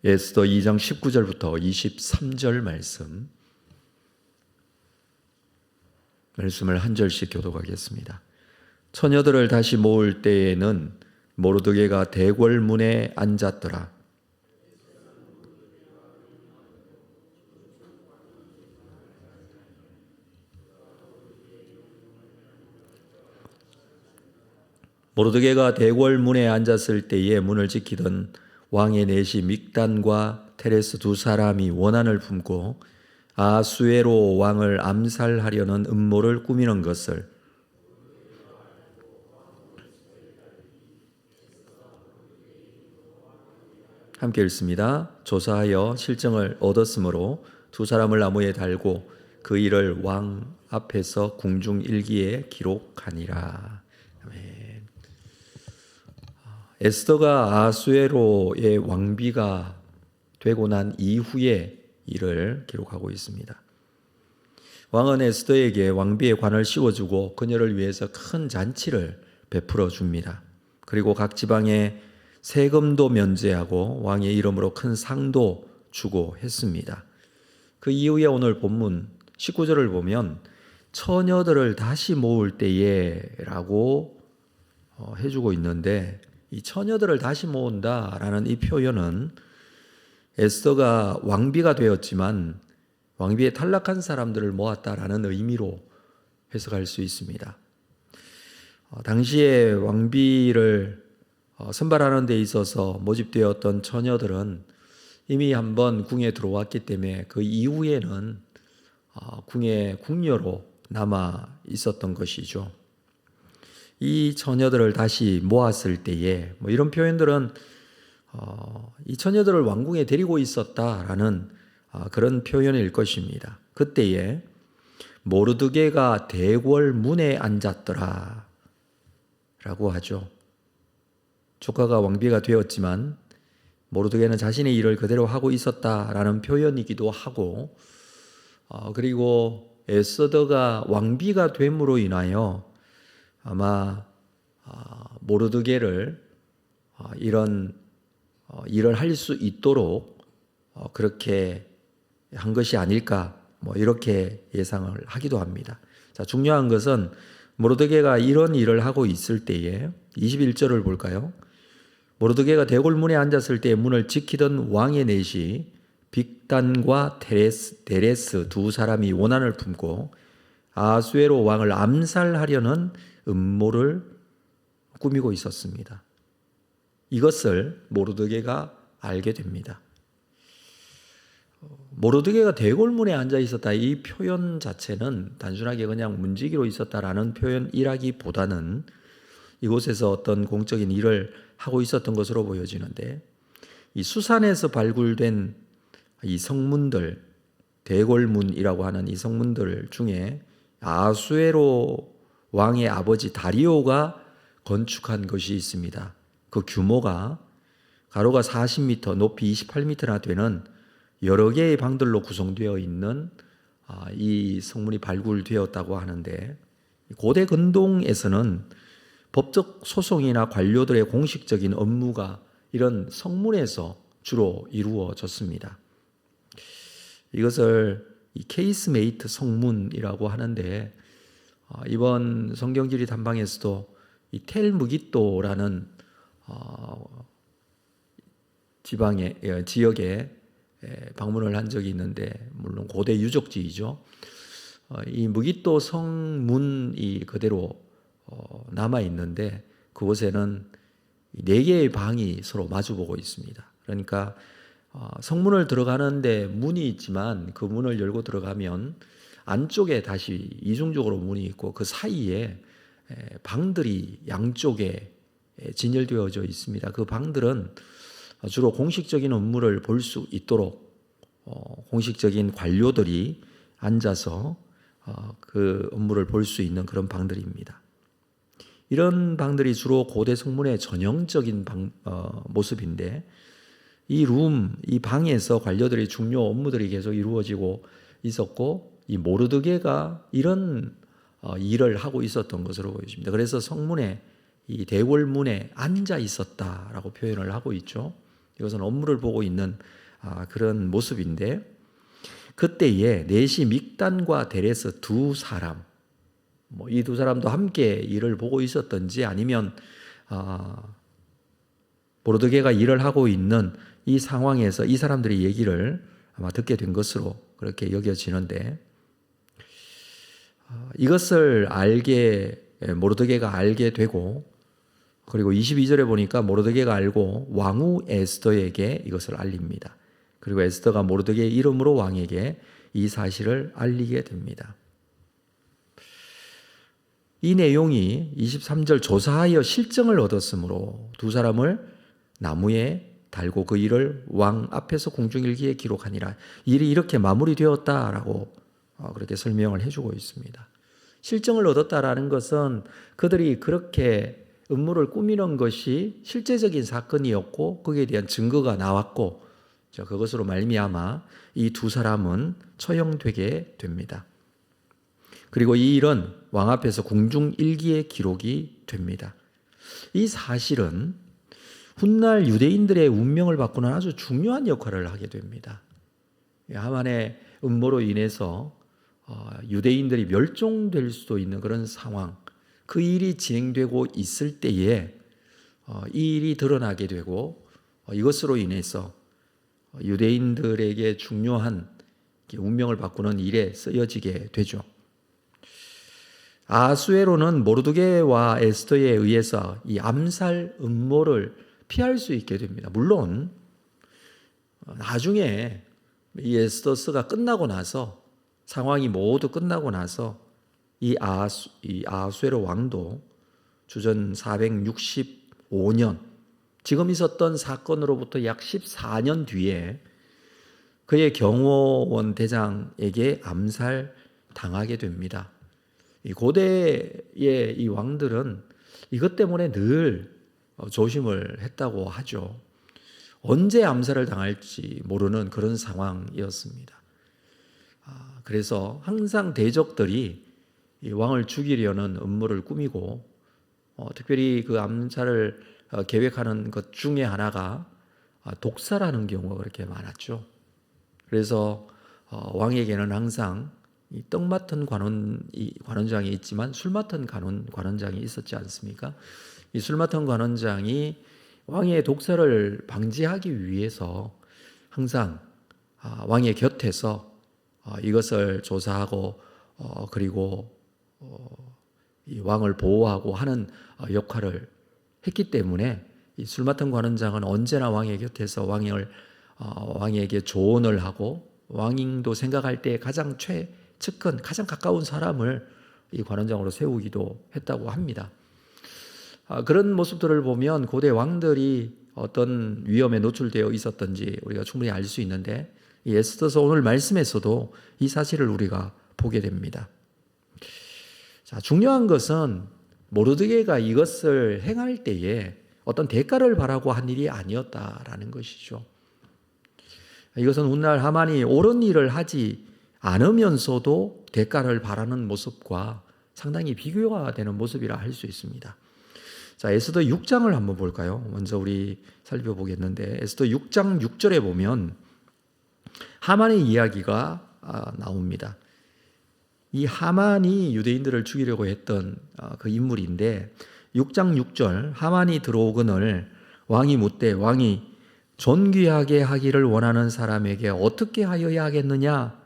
에스더 2장 19절부터 23절 말씀을 한 절씩 교독하겠습니다. 처녀들을 다시 모을 때에는 모르드게가 대궐문에 앉았더라. 모르드게가 대궐문에 앉았을 때에 문을 지키던 왕의 내시 믹단과 테레스 두 사람이 원한을 품고 아수에로 왕을 암살하려는 음모를 꾸미는 것을 함께 읽습니다. 조사하여 실정을 얻었으므로 두 사람을 나무에 달고 그 일을 왕 앞에서 궁중일기에 기록하니라. 아멘. 에스더가 아수에로의 왕비가 되고 난 이후의 일을 기록하고 있습니다. 왕은 에스더에게 왕비의 관을 씌워주고 그녀를 위해서 큰 잔치를 베풀어 줍니다. 그리고 각 지방에 세금도 면제하고 왕의 이름으로 큰 상도 주고 했습니다. 그 이후에 오늘 본문 19절을 보면 처녀들을 다시 모을 때에 라고 해주고 있는데, 이 처녀들을 다시 모은다라는 이 표현은 에스더가 왕비가 되었지만 왕비에 탈락한 사람들을 모았다라는 의미로 해석할 수 있습니다. 당시에 왕비를 선발하는 데 있어서 모집되었던 처녀들은 이미 한번 궁에 들어왔기 때문에 그 이후에는 궁의 궁녀로 남아 있었던 것이죠. 이 처녀들을 다시 모았을 때에 이런 표현들은 이 처녀들을 왕궁에 데리고 있었다라는 그런 표현일 것입니다. 그때에 모르드게가 대궐문에 앉았더라 라고 하죠. 조카가 왕비가 되었지만 모르드게는 자신의 일을 그대로 하고 있었다라는 표현이기도 하고, 그리고 에스더가 왕비가 됨으로 인하여 아마 모르드게를 이런 일을 할 수 있도록 그렇게 한 것이 아닐까, 이렇게 예상을 하기도 합니다. 자, 중요한 것은 모르드게가 이런 일을 하고 있을 때에 21절을 볼까요? 모르드게가 대궐문에 앉았을 때 문을 지키던 왕의 넷이 빅단과 데레스 두 사람이 원한을 품고 아수에로 왕을 암살하려는 음모를 꾸미고 있었습니다. 이것을 모르드게가 알게 됩니다. 모르드게가 대궐문에 앉아 있었다, 이 표현 자체는 단순하게 그냥 문지기로 있었다라는 표현이라기보다는 이곳에서 어떤 공적인 일을 하고 있었던 것으로 보여지는데, 이 수산에서 발굴된 이 성문들, 대궐문이라고 하는 이 성문들 중에 아수에로 왕의 아버지 다리오가 건축한 것이 있습니다. 그 규모가 가로가 40m, 높이 28m나 되는 여러 개의 방들로 구성되어 있는 이 성문이 발굴되었다고 하는데, 고대 근동에서는 법적 소송이나 관료들의 공식적인 업무가 이런 성문에서 주로 이루어졌습니다. 이것을 케이스메이트 성문이라고 하는데, 이번 성경지리 탐방에서도 이 텔무기또라는 지역에 방문을 한 적이 있는데, 물론 고대 유적지이죠. 이 무기또 성문이 그대로 남아 있는데, 그곳에는 4개의 방이 서로 마주보고 있습니다. 그러니까 성문을 들어가는데 문이 있지만 그 문을 열고 들어가면 안쪽에 다시 이중적으로 문이 있고 그 사이에 방들이 양쪽에 진열되어져 있습니다. 그 방들은 주로 공식적인 업무를 볼 수 있도록 공식적인 관료들이 앉아서 그 업무를 볼 수 있는 그런 방들입니다. 이런 방들이 주로 고대 성문의 전형적인 모습인데, 이 방에서 관료들의 중요 업무들이 계속 이루어지고 있었고, 이 모르드게가 이런 일을 하고 있었던 것으로 보여집니다. 그래서 성문에 이 대궐문에 앉아 있었다라고 표현을 하고 있죠. 이것은 업무를 보고 있는 그런 모습인데, 그때에 넷이 믹단과 데레스 두 사람, 이 두 사람도 함께 일을 보고 있었던지 아니면 모르드게가 일을 하고 있는 이 상황에서 이 사람들의 얘기를 아마 듣게 된 것으로 그렇게 여겨지는데, 이것을 모르드게가 알게 되고, 그리고 22절에 보니까 모르드게가 알고 왕후 에스더에게 이것을 알립니다. 그리고 에스더가 모르드게의 이름으로 왕에게 이 사실을 알리게 됩니다. 이 내용이 23절 조사하여 실정을 얻었으므로 두 사람을 나무에 달고 그 일을 왕 앞에서 공중일기에 기록하니라. 일이 이렇게 마무리되었다라고 그렇게 설명을 해주고 있습니다. 실정을 얻었다라는 것은 그들이 그렇게 음모를 꾸미는 것이 실제적인 사건이었고 거기에 대한 증거가 나왔고 그것으로 말미암아 이 두 사람은 처형되게 됩니다. 그리고 이 일은 왕 앞에서 공중일기에 기록이 됩니다. 이 사실은 훗날 유대인들의 운명을 바꾸는 아주 중요한 역할을 하게 됩니다. 하만의 음모로 인해서 유대인들이 멸종될 수도 있는 그런 상황, 그 일이 진행되고 있을 때에 이 일이 드러나게 되고 이것으로 인해서 유대인들에게 중요한 운명을 바꾸는 일에 쓰여지게 되죠. 아하수에로는 모르드게와 에스더에 의해서 이 암살 음모를 피할 수 있게 됩니다. 물론 나중에 이 에스더스가 끝나고 나서, 상황이 모두 끝나고 나서 이 아하수에로 왕도 주전 465년, 지금 있었던 사건으로부터 약 14년 뒤에 그의 경호원 대장에게 암살당하게 됩니다. 이 고대의 이 왕들은 이것 때문에 늘 조심을 했다고 하죠. 언제 암살을 당할지 모르는 그런 상황이었습니다. 그래서 항상 대적들이 이 왕을 죽이려는 음모를 꾸미고, 특별히 그 암살을 계획하는 것 중에 하나가 독사라는 경우가 그렇게 많았죠. 그래서 왕에게는 항상 이 떡 맡은 관원장이 있지만 술 맡은 관원장이 있었지 않습니까? 이 술 맡은 관원장이 왕의 독사를 방지하기 위해서 항상 왕의 곁에서 이것을 조사하고 그리고 이 왕을 보호하고 하는 역할을 했기 때문에 이 술 맡은 관원장은 언제나 왕의 곁에서 왕에게 조언을 하고, 왕도 생각할 때 가장 측근, 가장 가까운 사람을 이 관원장으로 세우기도 했다고 합니다. 그런 모습들을 보면 고대 왕들이 어떤 위험에 노출되어 있었던지 우리가 충분히 알 수 있는데, 이 에스더서 오늘 말씀에서도 이 사실을 우리가 보게 됩니다. 자, 중요한 것은 모르드게가 이것을 행할 때에 어떤 대가를 바라고 한 일이 아니었다라는 것이죠. 이것은 훗날 하만이 옳은 일을 하지 않으면서도 대가를 바라는 모습과 상당히 비교가 되는 모습이라 할 수 있습니다. 자, 에스더 6장을 한번 볼까요? 먼저 우리 살펴보겠는데, 에스더 6장 6절에 보면 하만의 이야기가 나옵니다. 이 하만이 유대인들을 죽이려고 했던 그 인물인데, 6장 6절, 하만이 들어오거늘 왕이 묻되 왕이 존귀하게 하기를 원하는 사람에게 어떻게 하여야 하겠느냐?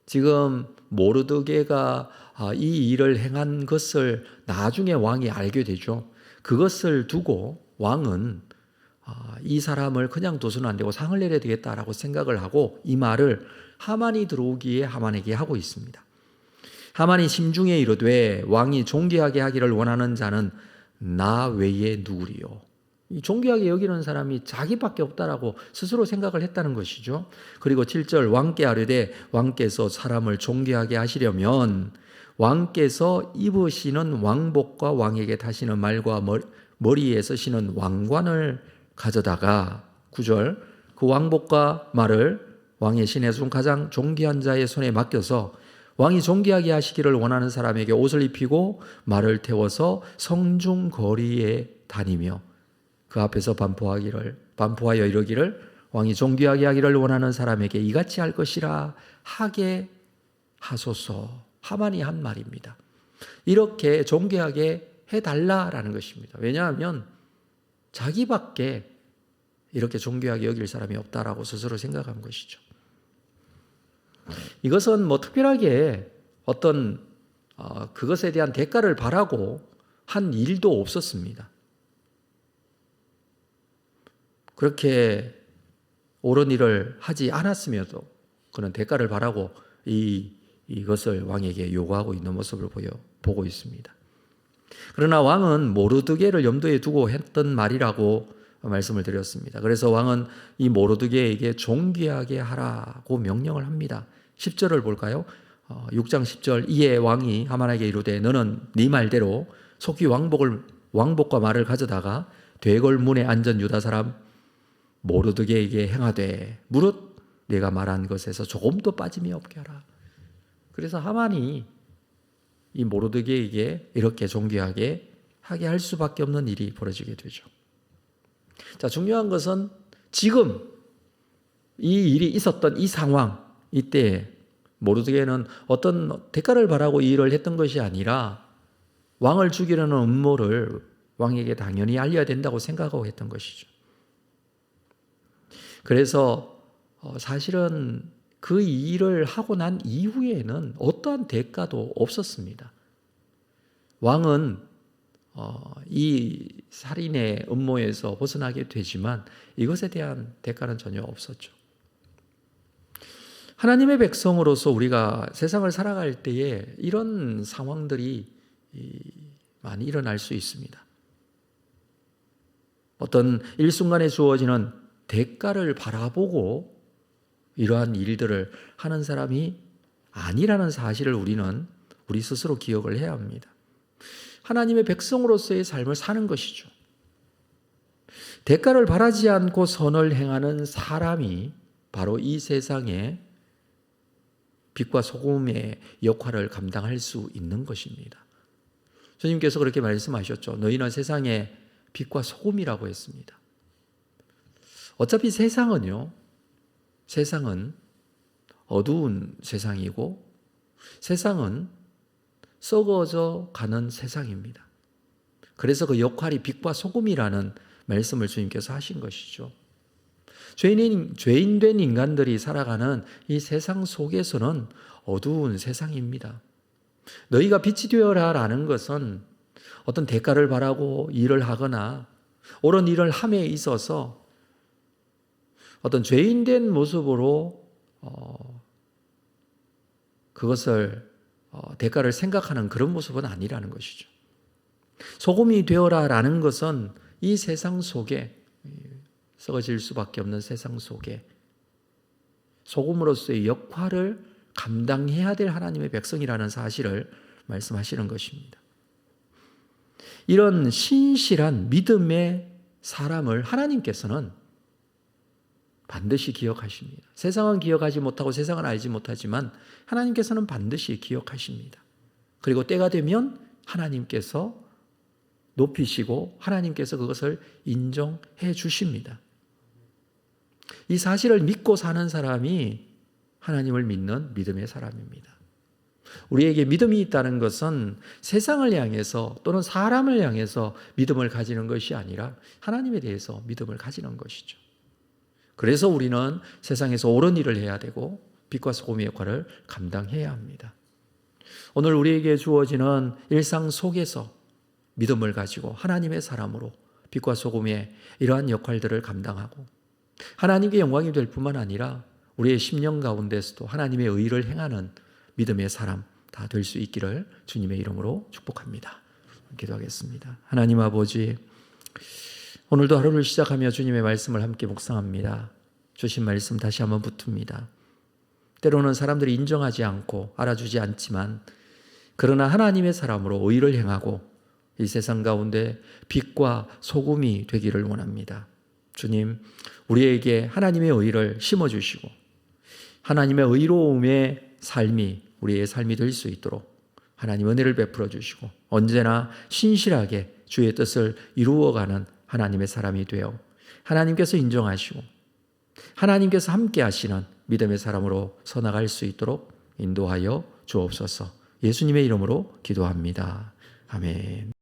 지금 모르드게가 이 일을 행한 것을 나중에 왕이 알게 되죠. 그것을 두고 왕은 이 사람을 그냥 둬서는 안 되고 상을 내려야 되겠다라고 생각을 하고 이 말을 하만이 들어오기에 하만에게 하고 있습니다. 하만이 심중에 이르되 왕이 존귀하게 하기를 원하는 자는 나 외에 누구리요? 존귀하게 여기는 사람이 자기밖에 없다라고 스스로 생각을 했다는 것이죠. 그리고 7절, 왕께 아뢰되 왕께서 사람을 존귀하게 하시려면 왕께서 입으시는 왕복과 왕에게 타시는 말과 머리에 쓰시는 왕관을 가져다가, 9절, 그 왕복과 말을 왕의 신의 중 가장 존귀한 자의 손에 맡겨서 왕이 존귀하게 하시기를 원하는 사람에게 옷을 입히고 말을 태워서 성중 거리에 다니며, 그 앞에서 반포하여 이르기를 왕이 존귀하게 하기를 원하는 사람에게 이같이 할 것이라 하게 하소서. 하만이 한 말입니다. 이렇게 존귀하게 해달라라는 것입니다. 왜냐하면 자기밖에 이렇게 존귀하게 여길 사람이 없다라고 스스로 생각한 것이죠. 이것은 뭐 특별하게 어떤 그것에 대한 대가를 바라고 한 일도 없었습니다. 그렇게 옳은 일을 하지 않았으면도 그는 대가를 바라고 이것을 왕에게 요구하고 있는 모습을 보고 있습니다. 그러나 왕은 모르드게를 염두에 두고 했던 말이라고 말씀을 드렸습니다. 그래서 왕은 이 모르드게에게 존귀하게 하라고 명령을 합니다. 10절을 볼까요? 6장 10절 이에 왕이 하만에게 이르되 너는 네 말대로 속히 왕복과 말을 가져다가 되골 문에 앉은 유다 사람 모르드게에게 행하되 무릇 내가 말한 것에서 조금도 빠짐이 없게 하라. 그래서 하만이 이 모르드게에게 이렇게 존귀하게 하게 할 수밖에 없는 일이 벌어지게 되죠. 자, 중요한 것은 지금 이 일이 있었던 이 상황, 이때 모르드게는 어떤 대가를 바라고 이 일을 했던 것이 아니라 왕을 죽이려는 음모를 왕에게 당연히 알려야 된다고 생각하고 했던 것이죠. 그래서 사실은 그 일을 하고 난 이후에는 어떠한 대가도 없었습니다. 왕은 이 살인의 음모에서 벗어나게 되지만 이것에 대한 대가는 전혀 없었죠. 하나님의 백성으로서 우리가 세상을 살아갈 때에 이런 상황들이 많이 일어날 수 있습니다. 어떤 일순간에 주어지는 대가를 바라보고 이러한 일들을 하는 사람이 아니라는 사실을 우리 스스로 기억을 해야 합니다. 하나님의 백성으로서의 삶을 사는 것이죠. 대가를 바라지 않고 선을 행하는 사람이 바로 이 세상에 빛과 소금의 역할을 감당할 수 있는 것입니다. 주님께서 그렇게 말씀하셨죠. 너희는 세상의 빛과 소금이라고 했습니다. 어차피 세상은 어두운 세상이고 세상은 썩어져 가는 세상입니다. 그래서 그 역할이 빛과 소금이라는 말씀을 주님께서 하신 것이죠. 죄인된 인간들이 살아가는 이 세상 속에서는 어두운 세상입니다. 너희가 빛이 되어라라는 것은 어떤 대가를 바라고 일을 하거나 옳은 일을 함에 있어서 어떤 죄인된 모습으로 그것을 대가를 생각하는 그런 모습은 아니라는 것이죠. 소금이 되어라라는 것은 이 세상 속에 썩어질 수밖에 없는 세상 속에 소금으로서의 역할을 감당해야 될 하나님의 백성이라는 사실을 말씀하시는 것입니다. 이런 신실한 믿음의 사람을 하나님께서는 반드시 기억하십니다. 세상은 기억하지 못하고 세상은 알지 못하지만 하나님께서는 반드시 기억하십니다. 그리고 때가 되면 하나님께서 높이시고 하나님께서 그것을 인정해 주십니다. 이 사실을 믿고 사는 사람이 하나님을 믿는 믿음의 사람입니다. 우리에게 믿음이 있다는 것은 세상을 향해서 또는 사람을 향해서 믿음을 가지는 것이 아니라 하나님에 대해서 믿음을 가지는 것이죠. 그래서 우리는 세상에서 옳은 일을 해야 되고 빛과 소금의 역할을 감당해야 합니다. 오늘 우리에게 주어지는 일상 속에서 믿음을 가지고 하나님의 사람으로 빛과 소금의 이러한 역할들을 감당하고 하나님께 영광이 될 뿐만 아니라 우리의 심령 가운데서도 하나님의 의를 행하는 믿음의 사람 다 될 수 있기를 주님의 이름으로 축복합니다. 기도하겠습니다. 하나님 아버지, 오늘도 하루를 시작하며 주님의 말씀을 함께 묵상합니다. 주신 말씀 다시 한번 붙듭니다. 때로는 사람들이 인정하지 않고 알아주지 않지만 그러나 하나님의 사람으로 의를 행하고 이 세상 가운데 빛과 소금이 되기를 원합니다. 주님, 우리에게 하나님의 의를 심어주시고 하나님의 의로움의 삶이 우리의 삶이 될 수 있도록 하나님 은혜를 베풀어 주시고 언제나 신실하게 주의 뜻을 이루어가는 하나님의 사람이 되어 하나님께서 인정하시고 하나님께서 함께 하시는 믿음의 사람으로 서나갈 수 있도록 인도하여 주옵소서. 예수님의 이름으로 기도합니다. 아멘.